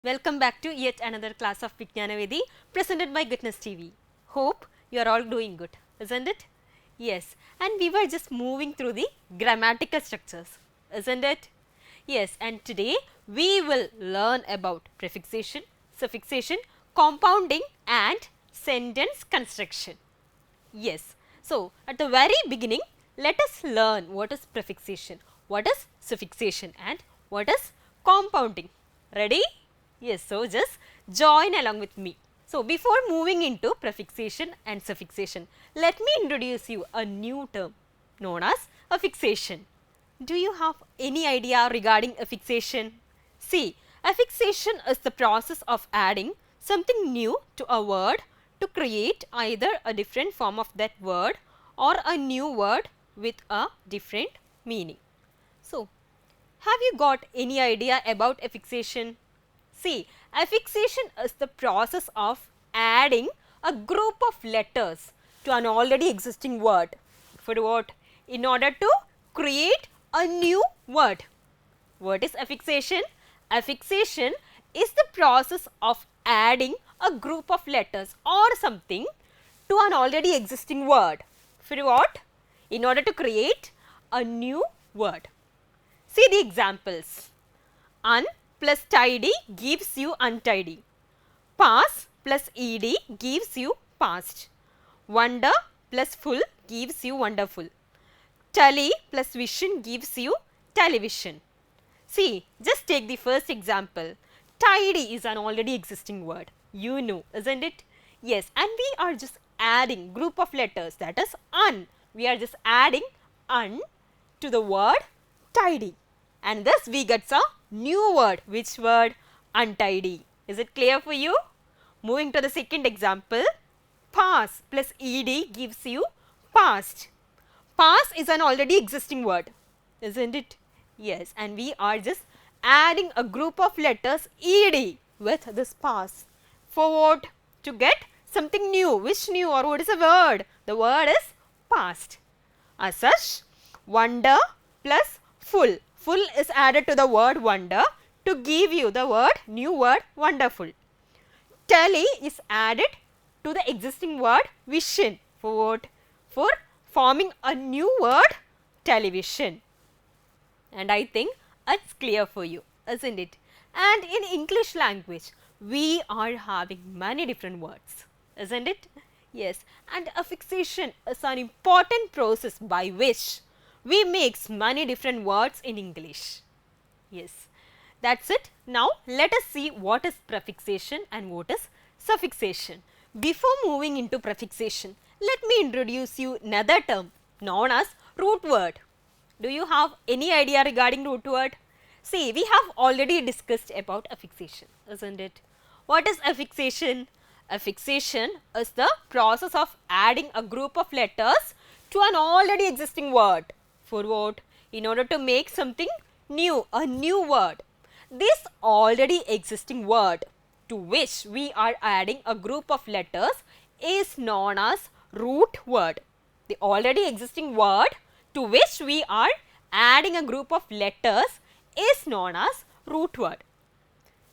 Welcome back to yet another class of Vijnanavedi presented by Goodness TV. Hope you are all doing good, isn't it? Yes, and we were just moving through the grammatical structures, isn't it? Yes, and today we will learn about prefixation, suffixation, compounding and sentence construction. Yes. So, at the very beginning, let us learn what is prefixation, what is suffixation and what is compounding. Ready? Yes. So, just join along with me. So, before moving into prefixation and suffixation, let me introduce you a new term known as affixation. Do you have any idea regarding affixation? See, affixation is the process of adding something new to a word to create either a different form of that word or a new word with a different meaning. So, have you got any idea about affixation? See, affixation is the process of adding a group of letters to an already existing word. For what? In order to create a new word. What is affixation? Affixation is the process of adding a group of letters or something to an already existing word. For what? In order to create a new word. See the examples. Un plus tidy gives you untidy. Pass plus ed gives you past. Wonder plus full gives you wonderful. Tally plus vision gives you television. See, just take the first example. Tidy is an already existing word. You know, isn't it? Yes, and we are just adding group of letters, that is un. We are just adding un to the word tidy. And thus we get a new word. Which word? Untidy. Is it clear for you? Moving to the second example. Pass plus ed gives you past. Pass is an already existing word, isn't it? Yes, and we are just adding a group of letters ed with this pass. For what? To get something new. Which new or what is the word? The word is past. As such, wonder plus full. Full is added to the word wonder to give you the word new word wonderful. Tally is added to the existing word vision. For what? For forming a new word television. And I think it's clear for you, isn't it? And in English language, we are having many different words, isn't it? Yes, and affixation is an important process by which we mix many different words in English. Yes, that's it. Now, let us see what is prefixation and what is suffixation. Before moving into prefixation, let me introduce you another term known as root word. Do you have any idea regarding root word? See, we have already discussed about affixation, isn't it? What is affixation? Affixation is the process of adding a group of letters to an already existing word. For what? In order to make something new, a new word. This already existing word to which we are adding a group of letters is known as root word. The already existing word to which we are adding a group of letters is known as root word.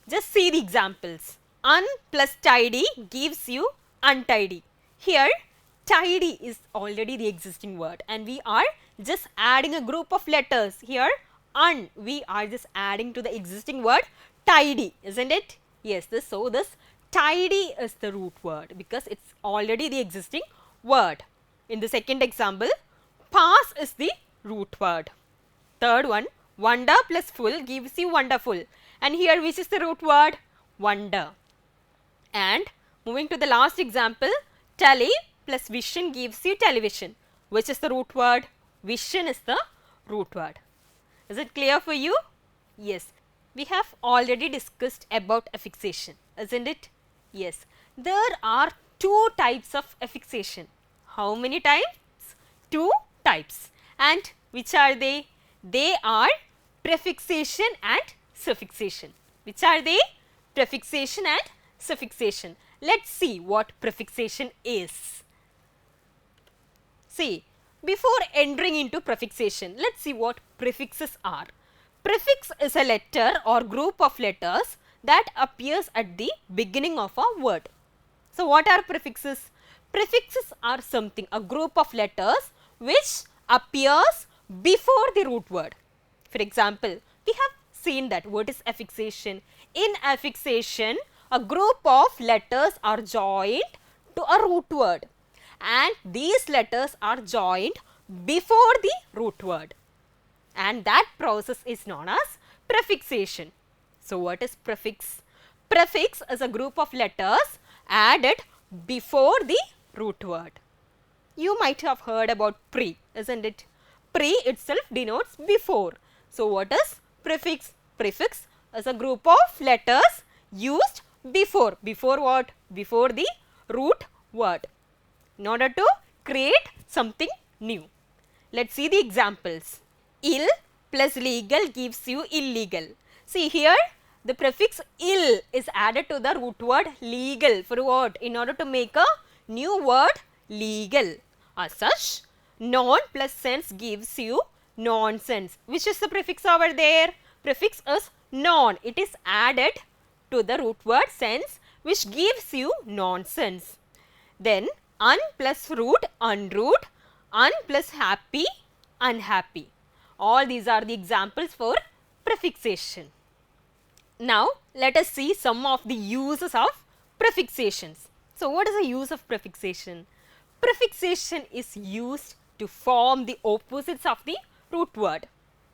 Just see the examples. Un plus tidy gives you untidy. Here, tidy is already the existing word and we are just adding a group of letters. Here, un, we are just adding to the existing word tidy, isn't it? Yes, so this tidy is the root word because it's already the existing word. In the second example, pass is the root word. Third one, wonder plus full gives you wonderful. And here which is the root word? Wonder. And moving to the last example, tally plus vision gives you television. Which is the root word? Vision is the root word. Is it clear for you? Yes. We have already discussed about affixation, isn't it? Yes. There are two types of affixation. How many types? Two types. And which are they? They are prefixation and suffixation. Which are they? Prefixation and suffixation. Let's see what prefixation is. See, before entering into prefixation, let's see what prefixes are. Prefix is a letter or group of letters that appears at the beginning of a word. So, what are prefixes? Prefixes are something, a group of letters which appears before the root word. For example, we have seen that what is affixation. In affixation, a group of letters are joined to a root word, and these letters are joined before the root word, and that process is known as prefixation. So, what is prefix? Prefix is a group of letters added before the root word. You might have heard about pre, isn't it? Pre itself denotes before. So, what is prefix? Prefix is a group of letters used before. Before what? Before the root word, in order to create something new. Let us see the examples. Ill plus legal gives you illegal. See here, the prefix ill is added to the root word legal. For what? In order to make a new word legal. As such, non plus sense gives you nonsense. Which is the prefix over there? Prefix is non. It is added to the root word sense, which gives you nonsense. Then un plus root, unroot, un plus happy, unhappy. All these are the examples for prefixation. Now, let us see some of the uses of prefixations. So, what is the use of prefixation? Prefixation is used to form the opposites of the root word.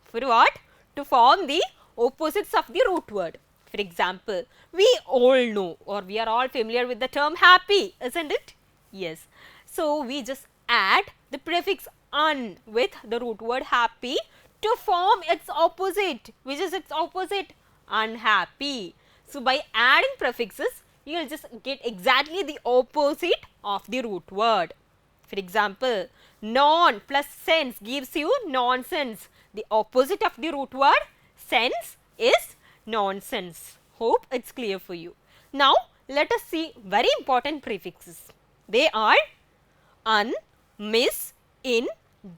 For what? To form the opposites of the root word. For example, we all know, or we are all familiar with the term happy, isn't it? Yes. So, we just add the prefix un with the root word happy to form its opposite. Which is its opposite? Unhappy. So, by adding prefixes, you will just get exactly the opposite of the root word. For example, non plus sense gives you nonsense. The opposite of the root word sense is nonsense. Hope it is clear for you. Now, let us see very important prefixes. They are un, mis, in,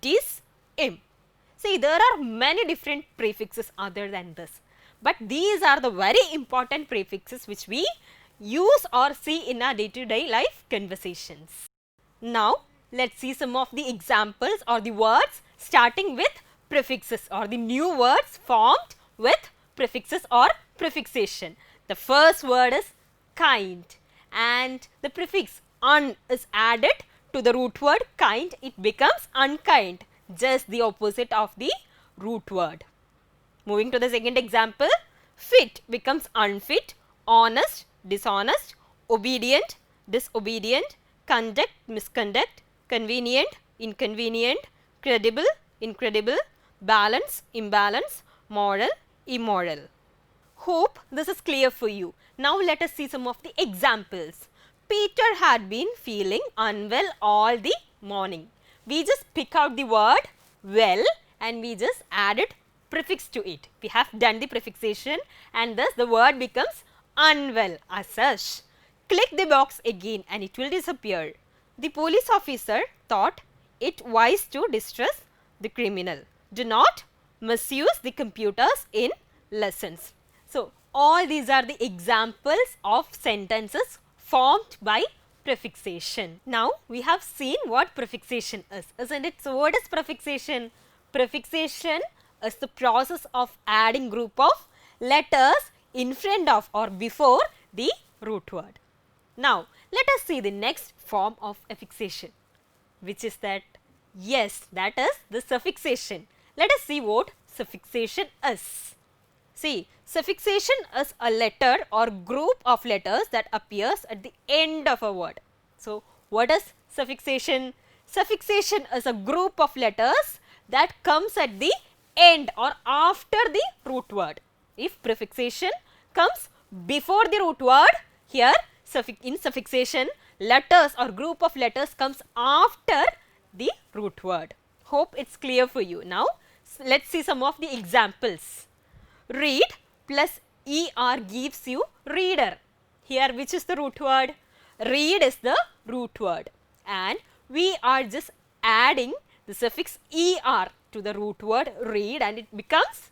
dis, im. See, there are many different prefixes other than this, but these are the very important prefixes which we use or see in our day-to-day life conversations. Now, let us see some of the examples or the words starting with prefixes, or the new words formed with prefixes or prefixation. The first word is kind, and the prefix un is added to the root word kind. It becomes unkind, just the opposite of the root word. Moving to the second example, fit becomes unfit, honest, dishonest, obedient, disobedient, conduct, misconduct, convenient, inconvenient, credible, incredible, balance, imbalance, moral, immoral. Hope this is clear for you. Now, let us see some of the examples. Peter had been feeling unwell all the morning. We just pick out the word well and we just added prefix to it. We have done the prefixation and thus the word becomes unwell. As such, click the box again and it will disappear. The police officer thought it wise to distress the criminal. Do not misuse the computers in lessons. So, all these are the examples of sentences formed by prefixation. Now, we have seen what prefixation is, isn't it? So, what is prefixation? Prefixation is the process of adding group of letters in front of or before the root word. Now, let us see the next form of affixation, which is that, yes, that is the suffixation. Let us see what suffixation is. See, suffixation is a letter or group of letters that appears at the end of a word. So, what is suffixation? Suffixation is a group of letters that comes at the end or after the root word. If prefixation comes before the root word, here in suffixation, letters or group of letters comes after the root word. Hope it is clear for you. Now, let us see some of the examples. Read plus er gives you reader. Here, which is the root word? Read is the root word, and we are just adding the suffix er to the root word read and it becomes,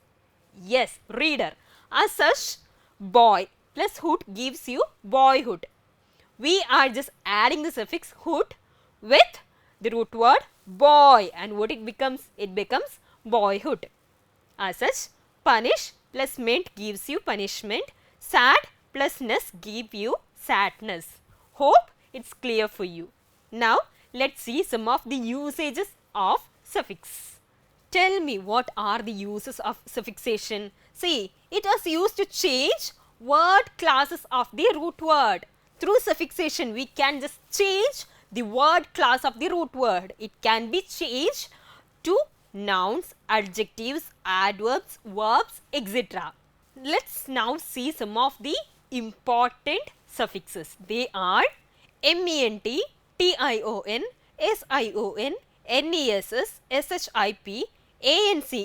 yes, reader. As such, boy plus hood gives you boyhood. We are just adding the suffix hood with the root word boy, and what it becomes? It becomes boyhood. As such, punish plus ment gives you punishment. Sad plus ness give you sadness. Hope it's clear for you. Now, let's see some of the usages of suffix. Tell me, what are the uses of suffixation? See, it was used to change word classes of the root word. Through suffixation, we can just change the word class of the root word. It can be changed to nouns, adjectives, adverbs, verbs, etc. Let's now see some of the important suffixes. They are ment, tion, sion, ness, ship, ance,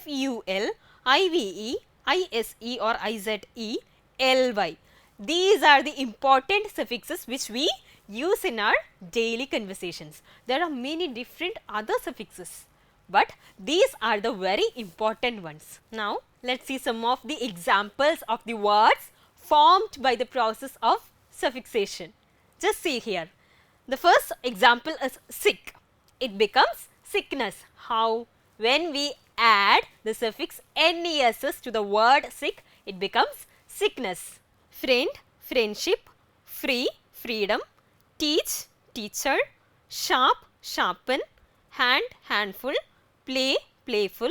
ful, ive, ise or ize, ly. These are the important suffixes which we use in our daily conversations. There are many different other suffixes, but these are the very important ones. Now, let's see some of the examples of the words formed by the process of suffixation. Just see here. The first example is sick. It becomes sickness. How? When we add the suffix ness to the word sick, it becomes sickness. Friend, friendship, free, freedom, teach, teacher, sharp, sharpen, hand, handful, play, playful,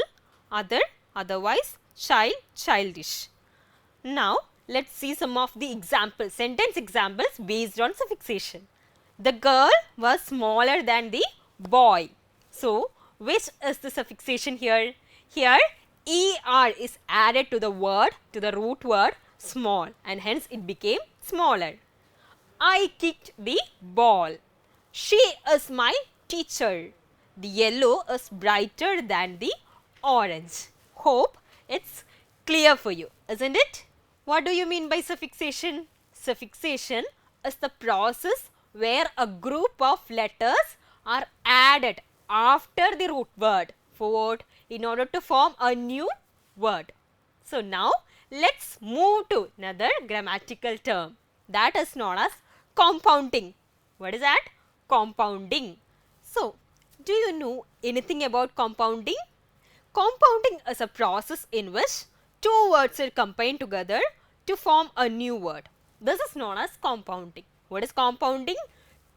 other, otherwise, child, childish. Now, let's see some of the examples, sentence examples based on suffixation. The girl was smaller than the boy. So, which is the suffixation here? Here, er is added to the word, to the root word small, and hence it became smaller. I kicked the ball. She is my teacher. The yellow is brighter than the orange. Hope it's clear for you, isn't it? What do you mean by suffixation? Suffixation is the process where a group of letters are added after the root word for what? In order to form a new word. So now let's move to another grammatical term that is known as compounding. What is that? Compounding. So, do you know anything about compounding? Compounding is a process in which two words are combined together to form a new word. This is known as compounding. What is compounding?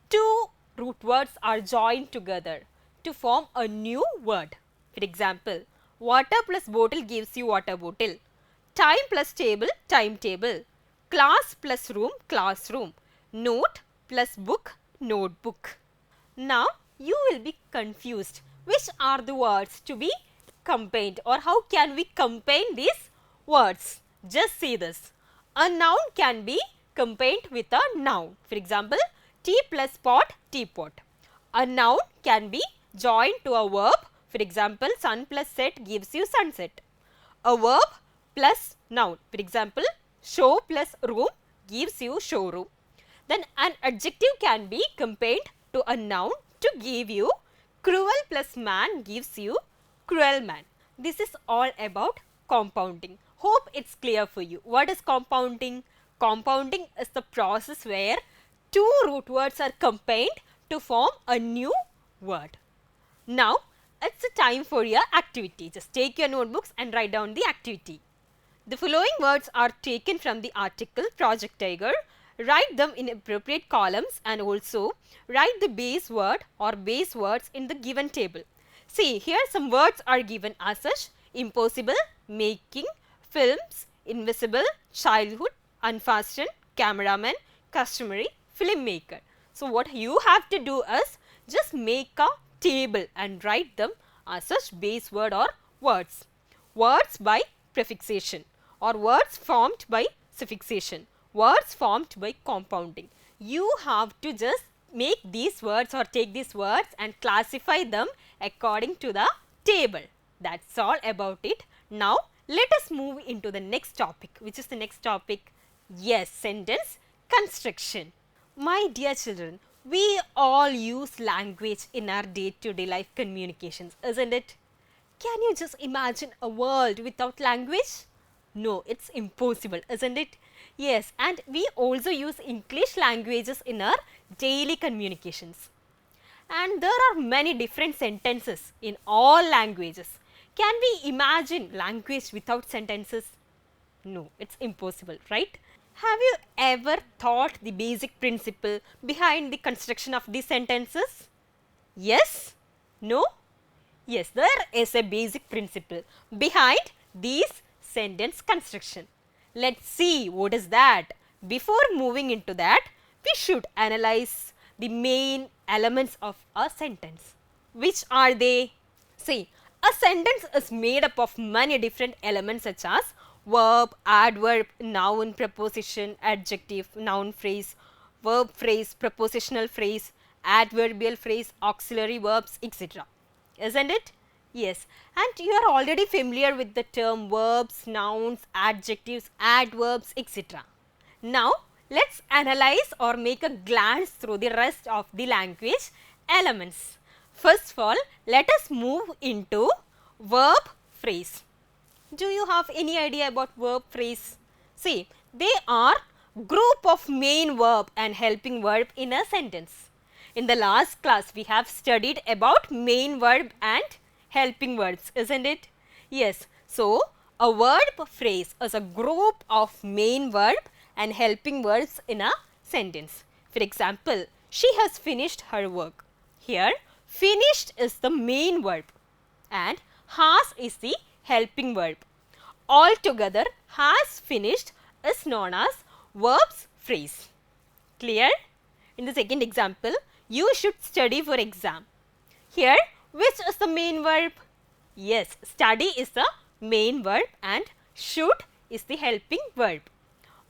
Two root words are joined together to form a new word. For example, water plus bottle gives you water bottle. Time plus table, timetable. Class plus room, classroom. Note plus book, notebook. Now, you will be confused. Which are the words to be combined, or how can we combine these words? Just see this. A noun can be combined with a noun. For example, tea plus pot, teapot. A noun can be joined to a verb. For example, sun plus set gives you sunset. A verb plus noun. For example, show plus room gives you showroom. Then an adjective can be combined to a noun to give you cruel plus man gives you cruel man. This is all about compounding. Hope it's clear for you. What is compounding? Compounding is the process where two root words are combined to form a new word. Now, it's the time for your activity. Just take your notebooks and write down the activity. The following words are taken from the article Project Tiger. Write them in appropriate columns and also write the base word or base words in the given table. See, here some words are given as such: impossible, making, films, invisible, childhood, unfastened, cameraman, customary, filmmaker. So, what you have to do is just make a table and write them as such base word or words. Words by prefixation or words formed by suffixation. Words formed by compounding. You have to just make these words or take these words and classify them according to the table. That's all about it. Now, let us move into the next topic. Which is the next topic? Yes, sentence construction. My dear children, we all use language in our day-to-day life communications, isn't it? Can you just imagine a world without language? No, it's impossible, isn't it? Yes, and we also use English languages in our daily communications. And there are many different sentences in all languages. Can we imagine language without sentences? No, it's impossible, right? Have you ever thought the basic principle behind the construction of these sentences? Yes? No? Yes, there is a basic principle behind these sentence construction. Let's see what is that. Before moving into that, we should analyze the main elements of a sentence. Which are they? See, a sentence is made up of many different elements such as verb, adverb, noun, preposition, adjective, noun phrase, verb phrase, prepositional phrase, adverbial phrase, auxiliary verbs, etc. Isn't it? Yes, and you are already familiar with the term verbs, nouns, adjectives, adverbs, etc. Now, let's analyze or make a glance through the rest of the language elements. First of all, let us move into verb phrase. Do you have any idea about verb phrase? See, they are group of main verb and helping verb in a sentence. In the last class, we have studied about main verb and helping verbs, isn't it? Yes. So, a verb phrase is a group of main verb and helping verbs in a sentence. For example, she has finished her work. Here, finished is the main verb and has is the helping verb. Altogether, has finished is known as verbs phrase. Clear? In the second example, you should study for exam. Here, which is the main verb? Yes, study is the main verb and should is the helping verb.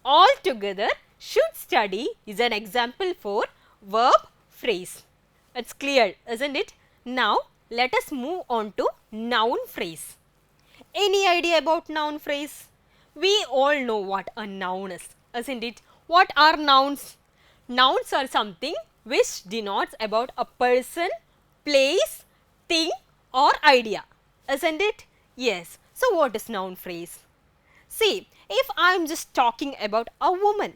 Altogether, should study is an example for verb phrase. It's clear, isn't it? Now, let us move on to noun phrase. Any idea about noun phrase? We all know what a noun is, isn't it? What are nouns? Nouns are something which denotes about a person, place, thing or idea, isn't it? Yes. So, what is noun phrase? See, if I am just talking about a woman,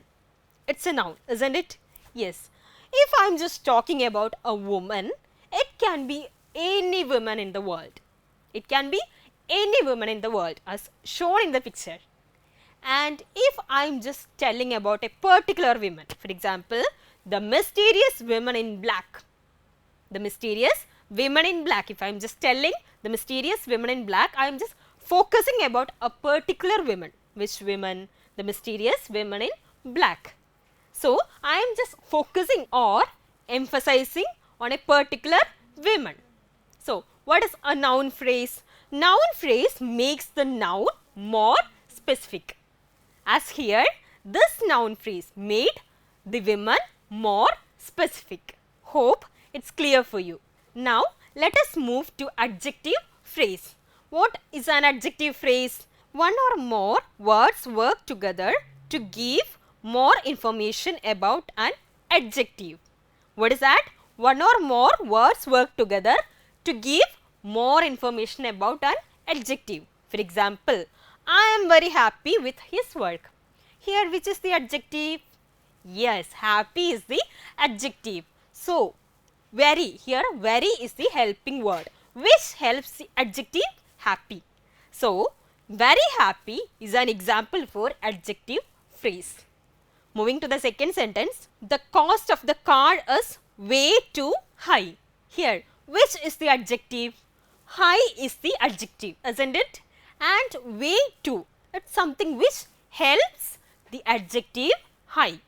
it's a noun, isn't it? Yes. If I am just talking about a woman, it can be any woman in the world. It can be any woman in the world as shown in the picture. And if I am just telling about a particular woman, for example, the mysterious woman in black. The mysterious women in black. If I am just telling the mysterious women in black, I am just focusing about a particular woman. Which women? The mysterious women in black. So, I am just focusing or emphasizing on a particular woman. So, what is a noun phrase? Noun phrase makes the noun more specific. As here, this noun phrase made the women more specific. Hope it's clear for you. Now, let us move to adjective phrase. What is an adjective phrase? One or more words work together to give more information about an adjective. What is that? One or more words work together to give more information about an adjective. For example, I am very happy with his work. Here, which is the adjective? Yes, happy is the adjective. So, very, here very is the helping word which helps the adjective happy. So, very happy is an example for adjective phrase. Moving to the second sentence, the cost of the car is way too high. Here, which is the adjective? High is the adjective, isn't it? And way too, it's something which helps the adjective high.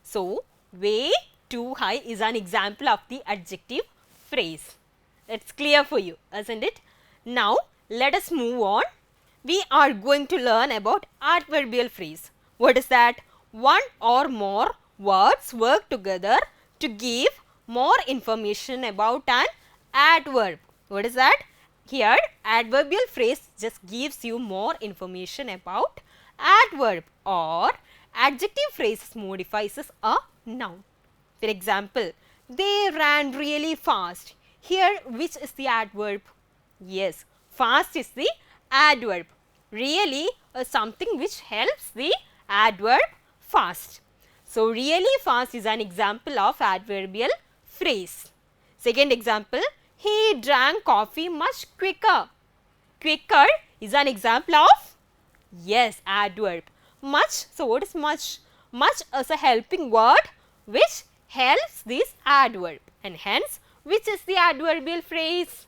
So, way too high is an example of the adjective phrase. It's clear for you, isn't it? Now, let us move on. We are going to learn about adverbial phrase. What is that? One or more words work together to give more information about an adverb. What is that? Here, adverbial phrase just gives you more information about adverb, or adjective phrase modifies a noun. For example, they ran really fast. Here, which is the adverb? Yes, fast is the adverb. Really something which helps the adverb fast. So, really fast is an example of adverbial phrase. Second example, he drank coffee much quicker. Quicker is an example of, yes, adverb. Much, so what is much? Much is a helping word which helps this adverb, and hence which is the adverbial phrase?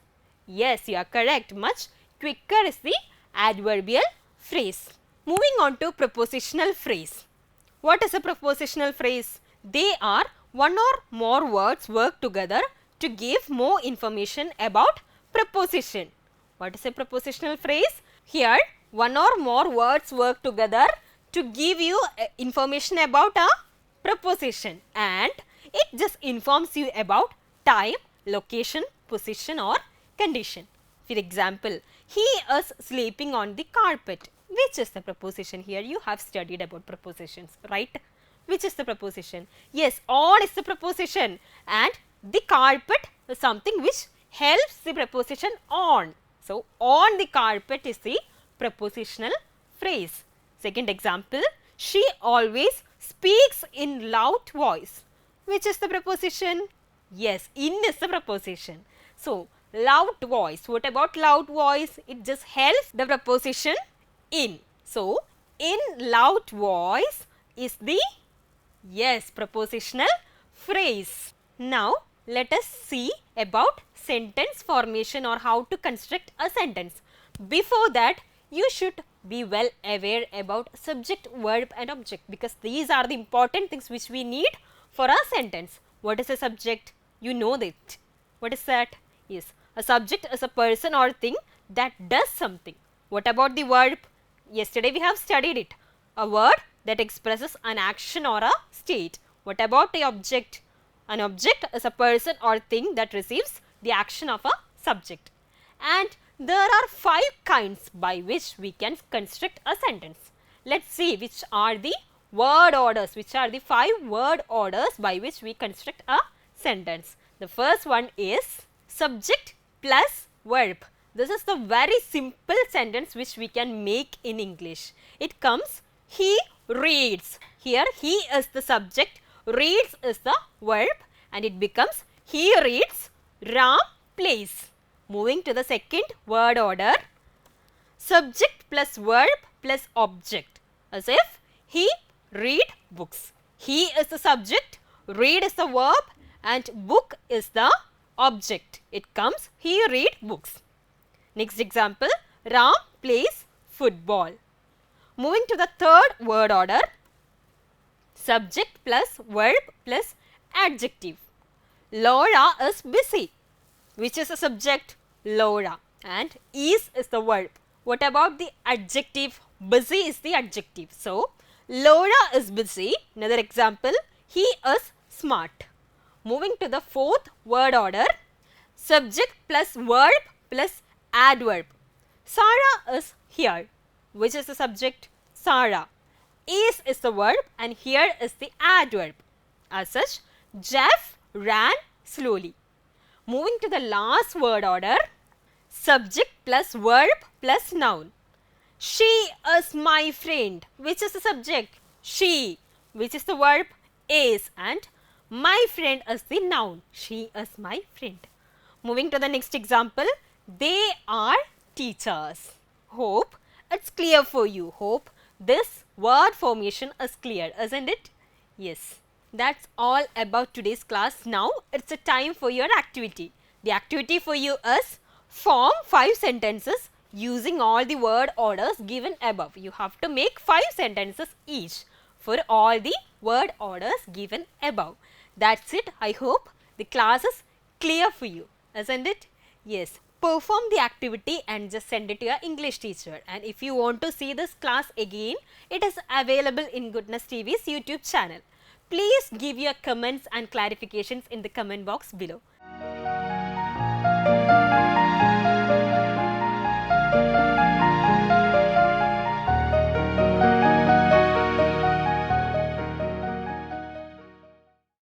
Yes, you are correct. Much quicker is the adverbial phrase. Moving on to prepositional phrase. What is a prepositional phrase? They are one or more words work together to give more information about preposition. What is a prepositional phrase? Here, one or more words work together to give you information about a preposition, and it just informs you about time, location, position or condition. For example, he is sleeping on the carpet. Which is the preposition here? You have studied about prepositions, right? Which is the preposition? Yes, on is the preposition, and the carpet is something which helps the preposition on. So, on the carpet is the prepositional phrase. Second example, she always speaks in loud voice. Which is the preposition? Yes, in is the preposition. So, loud voice. What about loud voice? It just helps the preposition in. So, in loud voice is the, yes, prepositional phrase. Now, let us see about sentence formation or how to construct a sentence. Before that, you should be well aware about subject, verb and object, because these are the important things which we need for a sentence. What is a subject? You know that. What is that? Yes, a subject is a person or thing that does something. What about the verb? Yesterday we have studied it. A word that expresses an action or a state. What about the object? An object is a person or thing that receives the action of a subject. And there are 5 kinds by which we can construct a sentence. Let us see which are the word orders, which are the 5 word orders by which we construct a sentence. The first one is subject plus verb. This is the very simple sentence which we can make in English. It comes, he reads. Here he is the subject, reads is the verb, and it becomes he reads, Ram plays. Moving to the second word order, subject plus verb plus object, as if he read books. He is the subject, read is the verb and book is the object. It comes, he read books. Next example, Ram plays football. Moving to the third word order, subject plus verb plus adjective. Laura is busy. Which is the subject? Laura, and is the verb. What about the adjective? Busy is the adjective. So, Laura is busy. Another example, he is smart. Moving to the fourth word order, subject plus verb plus adverb. Sarah is here. Which is the subject? Sarah. Is the verb and here is the adverb. As such, Jeff ran slowly. Moving to the last word order, subject plus verb plus noun. She is my friend. Which is the subject? She. Which is the verb? Is, and my friend is the noun. She is my friend. Moving to the next example, they are teachers. Hope it's clear for you. Hope this word formation is clear, isn't it? Yes. That's all about today's class. Now, it's a time for your activity. The activity for you is form 5 sentences using all the word orders given above. You have to make 5 sentences each for all the word orders given above. That's it. I hope the class is clear for you, isn't it? Yes. Perform the activity and just send it to your English teacher. And if you want to see this class again, it is available in Goodness TV's YouTube channel. Please give your comments and clarifications in the comment box below.